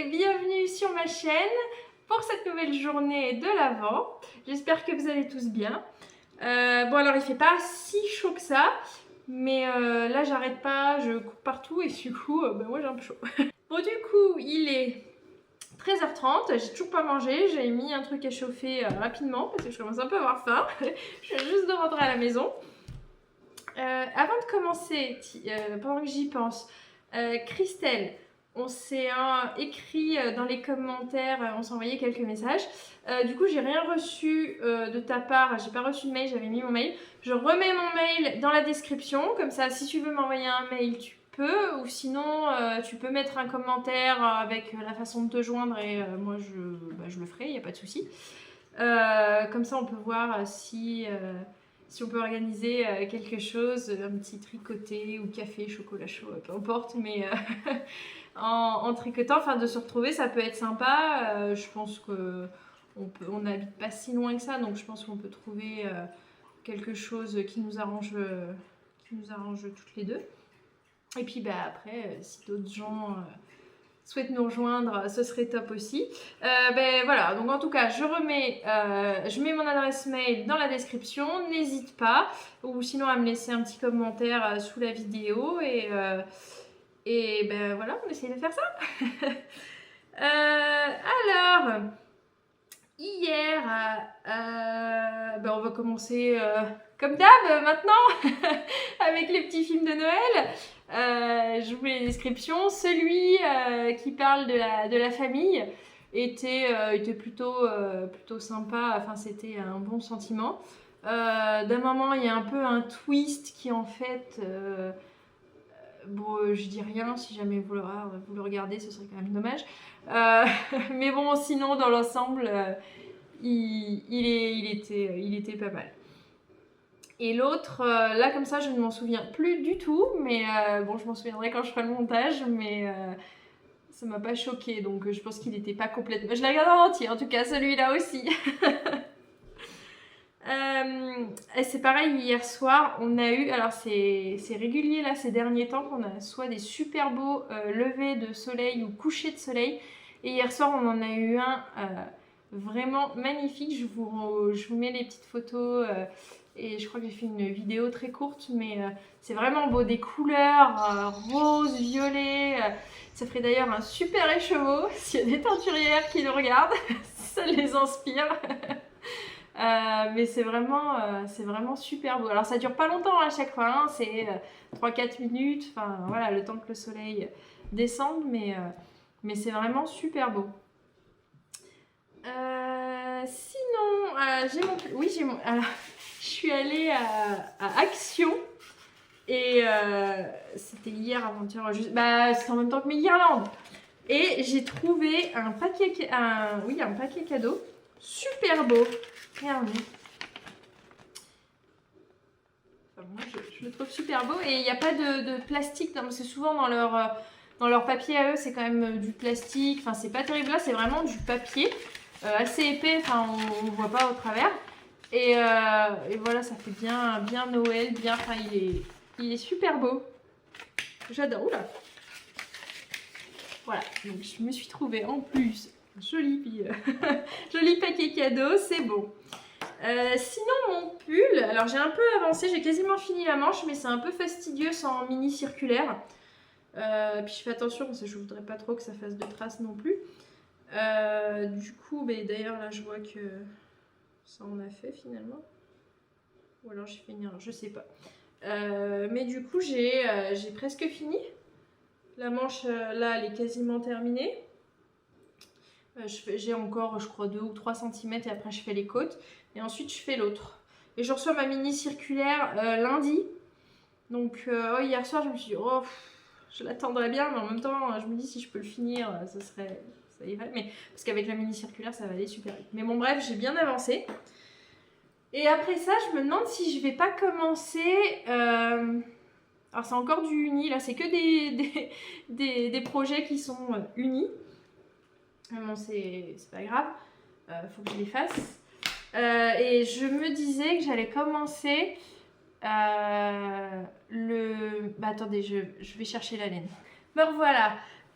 et bienvenue sur ma chaîne pour cette nouvelle journée de l'Avent. J'espère que vous allez tous bien. Bon alors il fait pas si chaud que ça, mais là j'arrête pas, je cours partout et du coup moi j'ai un peu chaud. Bon du coup il est 13h30, j'ai toujours pas mangé, j'ai mis un truc à chauffer rapidement parce que je commence un peu à avoir faim. Je viens juste de rentrer à la maison. Avant de commencer, pendant que j'y pense, Christelle, on s'est écrit dans les commentaires, on s'est envoyé quelques messages. Du coup, j'ai rien reçu de ta part, j'ai pas reçu de mail, j'avais mis mon mail. Je remets mon mail dans la description, comme ça, si tu veux m'envoyer un mail, tu peux, ou sinon, tu peux mettre un commentaire avec la façon de te joindre et moi, je le ferai, il n'y a pas de souci. Comme ça, on peut voir si on peut organiser quelque chose, un petit tricoté ou café, chocolat chaud, peu importe, mais en tricotant, enfin de se retrouver, ça peut être sympa. Je pense que on n'habite pas si loin que ça, donc je pense qu'on peut trouver quelque chose qui nous arrange toutes les deux. Et puis après, si d'autres gens souhaitent nous rejoindre, ce serait top aussi. Voilà, donc en tout cas, je mets mon adresse mail dans la description, n'hésite pas, ou sinon à me laisser un petit commentaire sous la vidéo, et voilà, on essaie de faire ça. Alors, hier, on va commencer comme d'hab maintenant, avec les petits films de Noël. Je vous mets les descriptions. Celui qui parle de la famille était plutôt sympa, enfin c'était un bon sentiment. D'un moment, il y a un peu un twist qui en fait... je dis rien, si jamais vous le regardez, ce serait quand même dommage. Mais bon, sinon, dans l'ensemble, il était pas mal. Et l'autre, là comme ça, je ne m'en souviens plus du tout, mais je m'en souviendrai quand je ferai le montage, mais ça m'a pas choqué, donc je pense qu'il n'était pas complètement... Je l'ai regardé en entier, en tout cas, celui-là aussi. Et c'est pareil, hier soir, on a eu, alors c'est régulier là ces derniers temps qu'on a soit des super beaux levers de soleil ou couchers de soleil, et hier soir on en a eu un vraiment magnifique. Je vous mets les petites photos et je crois que j'ai fait une vidéo très courte, mais c'est vraiment beau, des couleurs rose, violet, ça ferait d'ailleurs un super écheveau s'il y a des teinturières qui nous regardent, si ça les inspire. Mais c'est vraiment super beau. Alors ça dure pas longtemps à chaque fois, hein, c'est 3-4 minutes, enfin voilà, le temps que le soleil descende, mais c'est vraiment super beau. Sinon, j'ai mon... Alors, je suis allée à Action, et c'était hier avant-hier, c'est en même temps que mes guirlandes. Et j'ai trouvé un paquet cadeau super beau. Regardez. Enfin, moi, je le trouve super beau, et il n'y a pas de plastique, parce que souvent dans leur papier à eux, c'est quand même du plastique. Enfin, c'est pas terrible. Là, c'est vraiment du papier assez épais. Enfin, on ne voit pas au travers. Et voilà, ça fait bien Noël, bien. Enfin, il est super beau. J'adore. Oula. Voilà. Donc, je me suis trouvée en plus joli paquet cadeau, c'est bon. Sinon mon pull, alors j'ai un peu avancé, j'ai quasiment fini la manche, mais c'est un peu fastidieux sans mini circulaire. Puis je fais attention parce que je voudrais pas trop que ça fasse de traces non plus. Du coup, d'ailleurs là je vois que ça en a fait finalement. Ou alors j'ai fait une erreur, je sais pas. Mais du coup j'ai presque fini. La manche là elle est quasiment terminée. J'ai encore, je crois, 2 ou 3 cm, et après je fais les côtes. Et ensuite je fais l'autre. Et je reçois ma mini circulaire lundi. Donc hier soir je me suis dit, je l'attendrai bien, mais en même temps je me dis si je peux le finir, ça irait. Mais, parce qu'avec la mini circulaire ça va aller super vite. Mais bon bref, j'ai bien avancé. Et après ça, je me demande si je vais pas commencer... Alors c'est encore du uni, là c'est que des projets qui sont unis. Mais bon, c'est pas grave, faut que je les fasse. Et je me disais que j'allais commencer attendez, je vais chercher la laine. Bon voilà,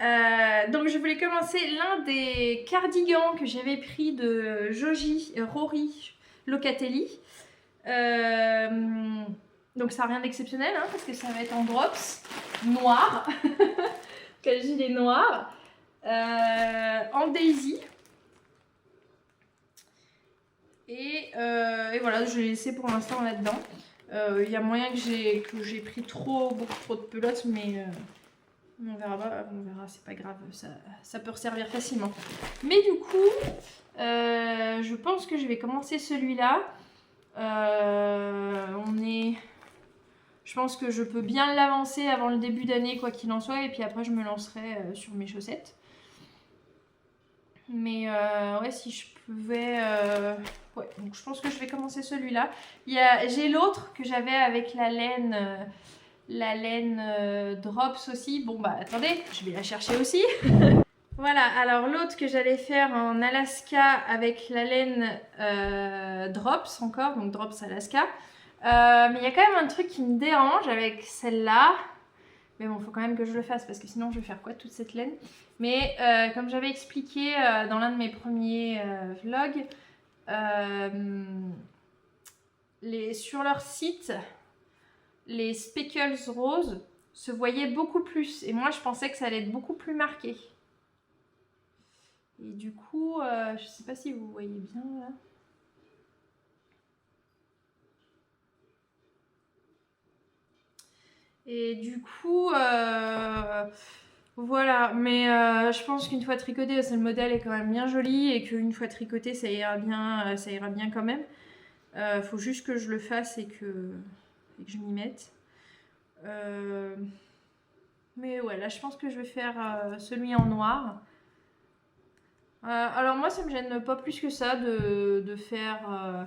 Donc je voulais commencer l'un des cardigans que j'avais pris de Rory Locatelli. Donc ça n'a rien d'exceptionnel hein, parce que ça va être en drops noir, quel gilet noir, en daisy. Et voilà, je l'ai laissé pour l'instant là-dedans. Il y a moyen que j'ai pris beaucoup trop de pelotes, mais on verra pas, c'est pas grave, ça peut resservir facilement. Mais du coup, je pense que je vais commencer celui-là. Je pense que je peux bien l'avancer avant le début d'année, quoi qu'il en soit, et puis après je me lancerai sur mes chaussettes. Mais ouais, si je pouvais... Ouais, donc je pense que je vais commencer celui-là. J'ai l'autre que j'avais avec la laine Drops aussi. Bon bah attendez, je vais la chercher aussi. Voilà, alors l'autre que j'allais faire en Alaska avec la laine Drops encore, donc Drops Alaska. Mais il y a quand même un truc qui me dérange avec celle-là. Mais bon, il faut quand même que je le fasse parce que sinon je vais faire quoi de toute cette laine. Mais comme j'avais expliqué dans l'un de mes premiers vlogs, sur leur site, les speckles roses se voyaient beaucoup plus. Et moi, je pensais que ça allait être beaucoup plus marqué. Et du coup, je sais pas si vous voyez bien là. Et du coup, voilà. Mais je pense qu'une fois tricoté, le modèle est quand même bien joli et qu'une fois tricoté, ça ira bien quand même. Faut juste que je le fasse et que je m'y mette. Mais ouais, là je pense que je vais faire celui en noir. Alors moi ça me gêne pas plus que ça de faire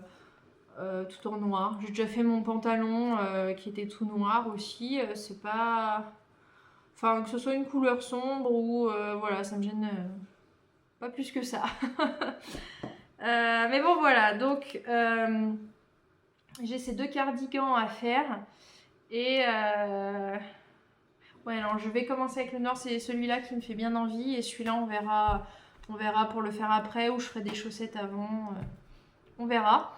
tout en noir. J'ai déjà fait mon pantalon qui était tout noir aussi. C'est pas... Enfin que ce soit une couleur sombre ou voilà, ça me gêne pas plus que ça. Mais bon voilà, donc j'ai ces 2 cardigans à faire. Et ouais, alors je vais commencer avec le noir, c'est celui-là qui me fait bien envie. Et celui-là, on verra pour le faire après ou je ferai des chaussettes avant. On verra.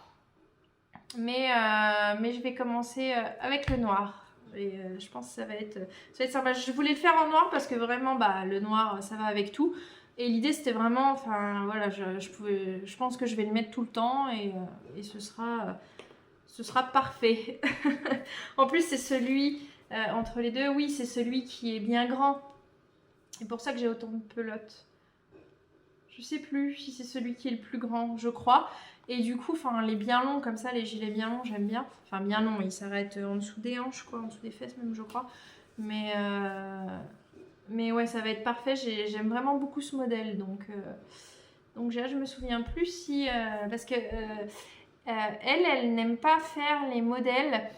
Mais je vais commencer avec le noir. Et je pense que ça va être sympa. Je voulais le faire en noir parce que vraiment, bah, le noir, ça va avec tout. Et l'idée, c'était vraiment, enfin voilà, je pense que je vais le mettre tout le temps et ce sera parfait. En plus, c'est celui entre les deux, oui, c'est celui qui est bien grand. C'est pour ça que j'ai autant de pelotes. Je sais plus si c'est celui qui est le plus grand, je crois. Et du coup, enfin, les bien longs comme ça, les gilets bien longs, j'aime bien. Enfin, bien longs, ils s'arrêtent en dessous des hanches, quoi, en dessous des fesses même, je crois. Mais ouais, ça va être parfait. J'aime vraiment beaucoup ce modèle, donc je me souviens plus si parce que elle n'aime pas faire les modèles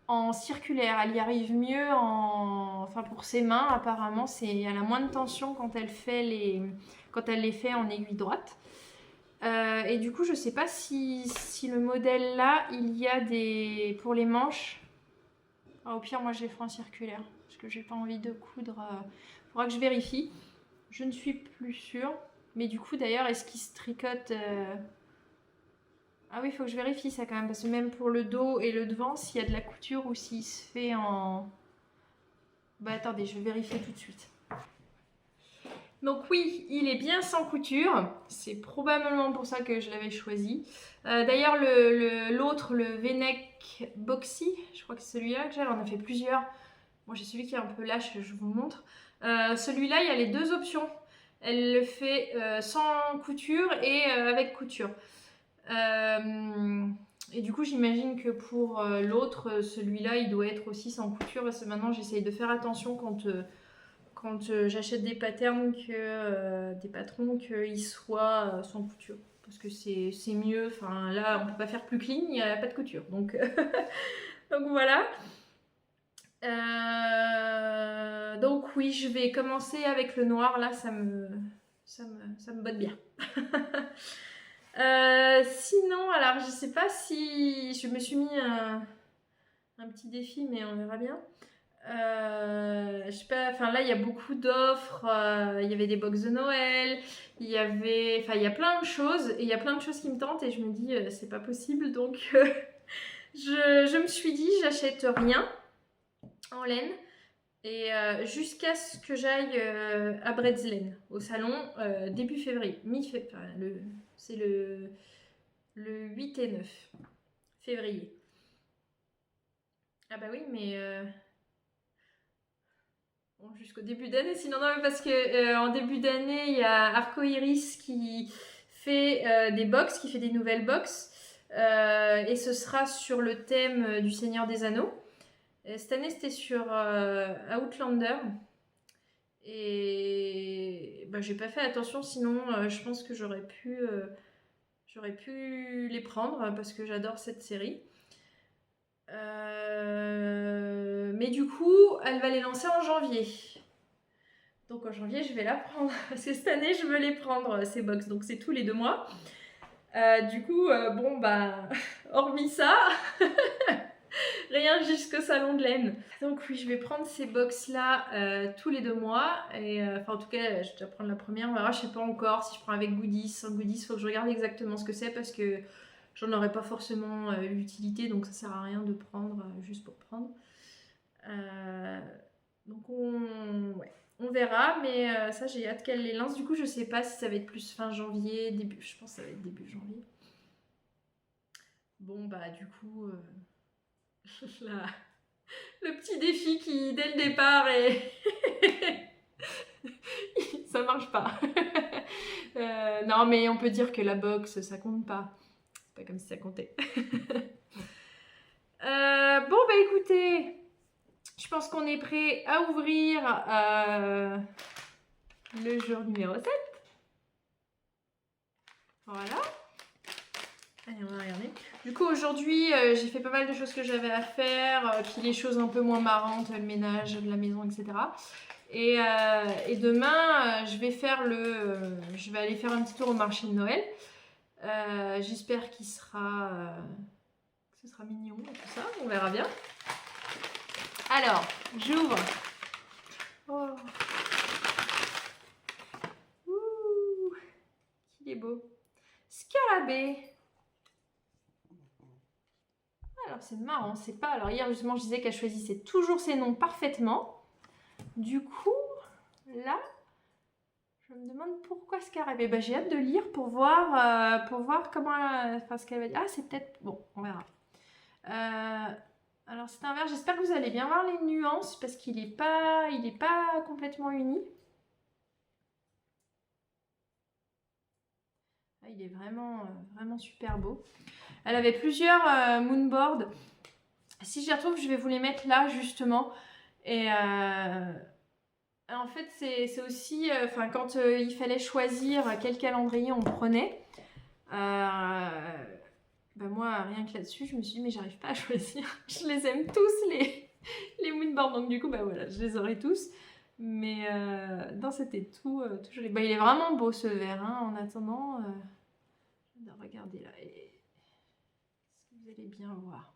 en circulaire. Elle y arrive mieux enfin pour ses mains apparemment. Elle a moins de tension quand elle les fait en aiguille droite. Et du coup je sais pas si le modèle là il y a pour les manches. Au pire moi je les ferai en circulaire parce que j'ai pas envie de coudre. Faudra que je vérifie. Je ne suis plus sûre. Mais du coup d'ailleurs est-ce qu'il se tricote Ah oui, il faut que je vérifie ça quand même, parce que même pour le dos et le devant, s'il y a de la couture ou s'il se fait en... Bah attendez, je vais vérifier tout de suite. Donc oui, il est bien sans couture, c'est probablement pour ça que je l'avais choisi. D'ailleurs, l'autre, le V-neck Boxy, je crois que c'est celui-là que j'ai, on a fait plusieurs. Moi j'ai celui qui est un peu lâche, je vous montre. Celui-là, il y a les 2 options. Elle le fait sans couture et avec couture. Et du coup j'imagine que pour l'autre, celui-là il doit être aussi sans couture parce que maintenant j'essaye de faire attention quand j'achète des patterns des patrons qu'ils soient sans couture parce que c'est mieux. Enfin là on peut pas faire plus clean, il n'y a pas de couture donc donc voilà. Donc oui, je vais commencer avec le noir là, ça me botte bien. Sinon, alors je sais pas si je me suis mis un petit défi, mais on verra bien. Je sais pas, enfin là il y a beaucoup d'offres, il y avait des box de Noël, il y avait, enfin il y a plein de choses, et il y a plein de choses qui me tentent et je me dis c'est pas possible, donc je me suis dit j'achète rien en laine, et jusqu'à ce que j'aille à Bredeslen, au salon, début février, mi-février, enfin, c'est le 8 et 9 février. Ah bah oui, mais bon, jusqu'au début d'année, sinon non, parce que en début d'année, il y a Arcoiris qui fait des box, qui fait des nouvelles box, et ce sera sur le thème du Seigneur des Anneaux. Et cette année, c'était sur Outlander. Et bah, j'ai pas fait attention, sinon je pense que j'aurais pu les prendre parce que j'adore cette série. Mais du coup, elle va les lancer en janvier. Donc en janvier, je vais la prendre. Parce que cette année, je veux les prendre, ces box. Donc c'est tous les 2 mois. Du coup, bon, bah, hormis ça, rien jusqu'au salon de laine. Donc oui, je vais prendre ces box-là tous les 2 mois. Et enfin, en tout cas, je vais déjà prendre la première. On verra, je sais pas encore si je prends avec goodies, sans goodies. Il faut que je regarde exactement ce que c'est parce que j'en aurais pas forcément l'utilité. Donc ça sert à rien de prendre juste pour prendre. Donc on verra, mais ça j'ai hâte qu'elle les lance. Du coup je sais pas si ça va être plus fin janvier, début, je pense que ça va être début janvier. Bon bah du coup le petit défi qui dès le départ est ça marche pas. Non mais on peut dire que la box ça compte pas. C'est pas comme si ça comptait. Bon bah écoutez, je pense qu'on est prêt à ouvrir le jour numéro 7. Voilà. Allez, on va regarder. Du coup, aujourd'hui, j'ai fait pas mal de choses que j'avais à faire, puis les choses un peu moins marrantes, le ménage de la maison, etc. Et demain, je vais aller faire un petit tour au marché de Noël. J'espère que ce sera mignon et tout ça. On verra bien. Alors, j'ouvre. Oh. Ouh, qu'il est beau. Scarabée. Alors c'est marrant, c'est pas... Alors hier justement je disais qu'elle choisissait toujours ses noms parfaitement. Du coup, là, je me demande pourquoi Scarabée. Bah, j'ai hâte de lire pour voir comment... Enfin, ce qu'elle va dire. Ah, c'est peut-être... Bon, on verra. Alors c'est un vert, j'espère que vous allez bien voir les nuances parce qu'il n'est pas complètement uni. Ah, il est vraiment super beau. Elle avait plusieurs moonboards. Si je les retrouve, je vais vous les mettre là justement. Et en fait, c'est aussi, quand il fallait choisir quel calendrier on prenait, bah moi, rien que là-dessus, je me suis dit, mais j'arrive pas à choisir. Je les aime tous, les moonboards. Donc du coup, bah voilà, je les aurai tous. Mais non, c'était tout joli. Bah, il est vraiment beau ce vert, hein, en attendant. Regardez là. Est-ce que vous allez bien voir?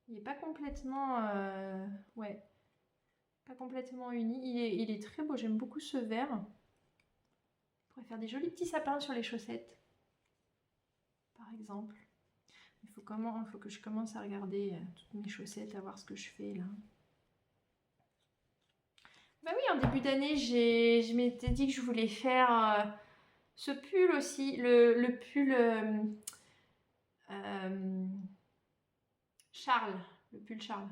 Il n'est pas complètement... ouais. Pas complètement uni. Il est très beau. J'aime beaucoup ce vert. On pourrait faire des jolis petits sapins sur les chaussettes. Par exemple. Il faut que je commence à regarder toutes mes chaussettes, à voir ce que je fais là. Bah oui, en début d'année, je m'étais dit que je voulais faire ce pull aussi. Le pull... Charles. Le pull Charles.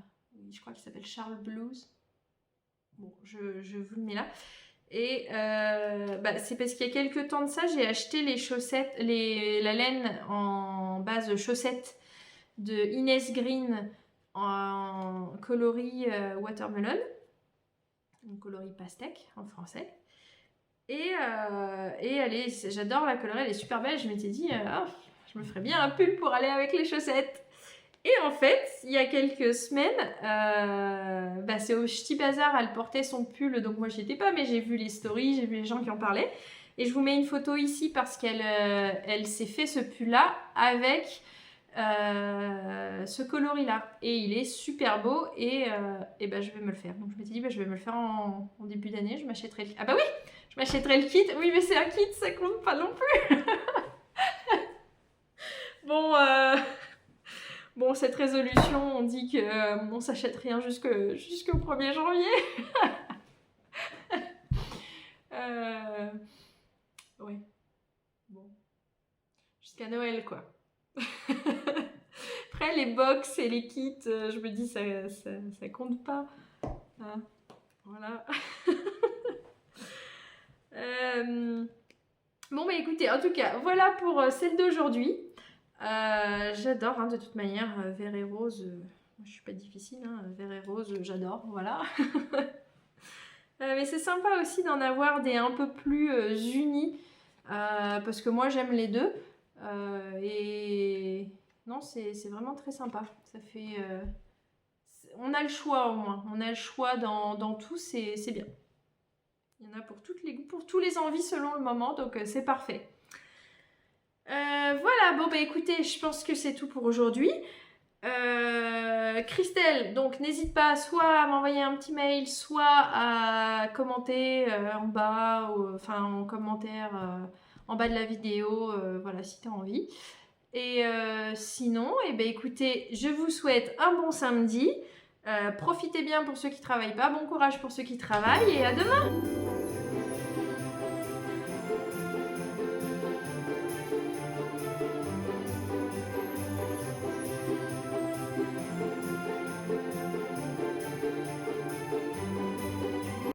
Je crois qu'il s'appelle Charles Blues. Bon, je vous le mets là. Et c'est parce qu'il y a quelques temps de ça, j'ai acheté les chaussettes, la laine en base chaussettes de Inès Green en coloris watermelon, un coloris pastèque en français. Et j'adore la coloris, elle est super belle. Je m'étais dit, je me ferais bien un pull pour aller avec les chaussettes. Et en fait, il y a quelques semaines, c'est au Ch'ti Bazar, elle portait son pull, donc moi j'y étais pas, mais j'ai vu les stories, j'ai vu les gens qui en parlaient. Et je vous mets une photo ici parce qu'elle elle s'est fait ce pull-là avec ce coloris-là. Et il est super beau et ben, je vais me le faire. Donc je m'étais dit, ben, je vais me le faire en début d'année. Je m'achèterai le... Ah bah oui, je m'achèterai le kit. Oui, mais c'est un kit, ça compte pas non plus. Bon, bon, cette résolution, on dit qu'on on s'achète rien jusqu'au 1er janvier. Ouais. Bon. Jusqu'à Noël, quoi. Après, les box et les kits, je me dis, ça compte pas. Hein, voilà. Bon, bah écoutez, en tout cas, voilà pour celle d'aujourd'hui. J'adore, hein, de toute manière, vert et rose. Je suis pas difficile, hein, vert et rose, j'adore, voilà. Mais c'est sympa aussi d'en avoir des un peu plus unis, parce que moi j'aime les deux. Et non, c'est vraiment très sympa. Ça fait, on a le choix au moins, on a le choix dans tout, c'est bien. Il y en a pour toutes les goûts, pour tous les envies selon le moment, donc c'est parfait. Voilà, bon bah écoutez, je pense que c'est tout pour aujourd'hui. Christelle, donc n'hésite pas soit à m'envoyer un petit mail, soit à commenter en bas, enfin en commentaire en bas de la vidéo, voilà, si tu as envie. Et sinon, eh ben, écoutez, je vous souhaite un bon samedi. Profitez bien pour ceux qui ne travaillent pas, bon courage pour ceux qui travaillent et à demain!